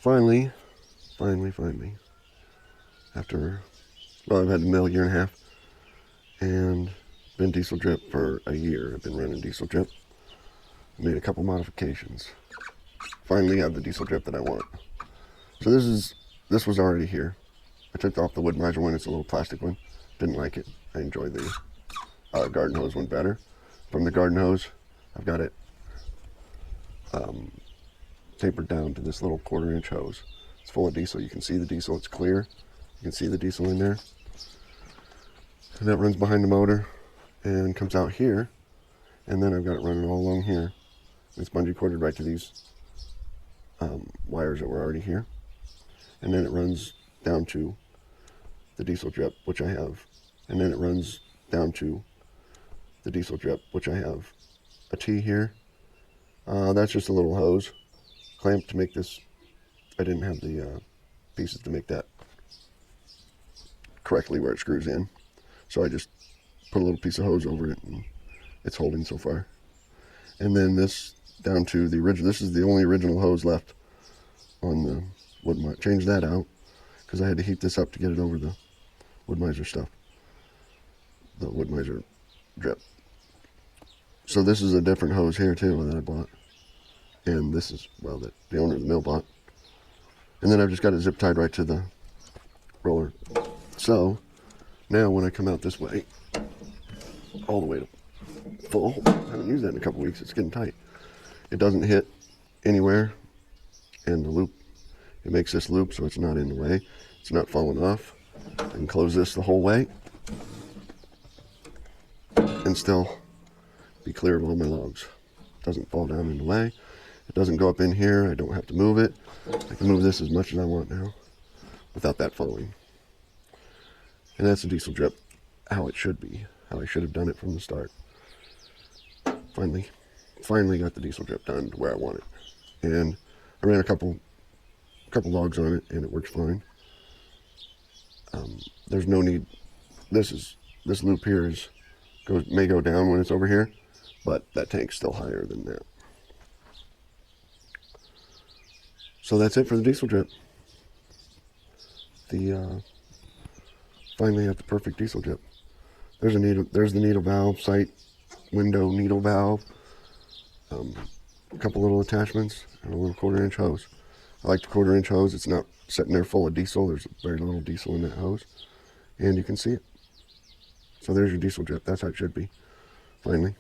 Finally, after, well, I've had the mill a year and a half, and been diesel drip for a year. I've been running diesel drip. I made a couple modifications. Finally have the diesel drip that I want. So this was already here. I took off the wood-mizer one. It's a little plastic one. Didn't like it. I enjoyed the garden hose one better. From the garden hose, I've got it tapered down to this little 1/4-inch hose. It's full of diesel. You can see the diesel. It's clear. You can see the diesel in there. And that runs behind the motor and comes out here. And then I've got it running all along here. It's bungee corded right to these wires that were already here. And then it runs down to the diesel drip, which I have. And then it runs down to the diesel drip, which I have a T here. That's just a little hose clamp to make this. I didn't have the pieces to make that correctly where it screws in. So I just put a little piece of hose over it, and it's holding so far. And then this down to the original. This is the only original hose left on the wood-mizer. Changed that out because I had to heat this up to get it over the wood-mizer stuff. The wood-mizer drip. So this is a different hose here too that I bought. And this is, well, that the owner of the mill bought. And then I've just got it zip tied right to the roller. So now when I come out this way, all the way to full, I haven't used that in a couple weeks, it's getting tight. It doesn't hit anywhere, and the loop, it makes this loop so it's not in the way. It's not falling off. I can close this the whole way and still be clear of all my logs. It doesn't fall down in the way. It doesn't go up in here. I don't have to move it. I can move this as much as I want now without that falling. And that's the diesel drip, how it should be, how I should have done it from the start. Finally got the diesel drip done to where I want it. And I ran a couple logs on it, and it works fine. There's no need. This loop here may go down when it's over here, but that tank's still higher than that. So that's it for the diesel drip. Finally have the perfect diesel drip. There's the needle valve, sight window needle valve, a couple little attachments, and a little 1/4-inch hose. I like the 1/4-inch hose. It's not sitting there full of diesel. There's very little diesel in that hose, and you can see it. So there's your diesel drip. That's how it should be. Finally.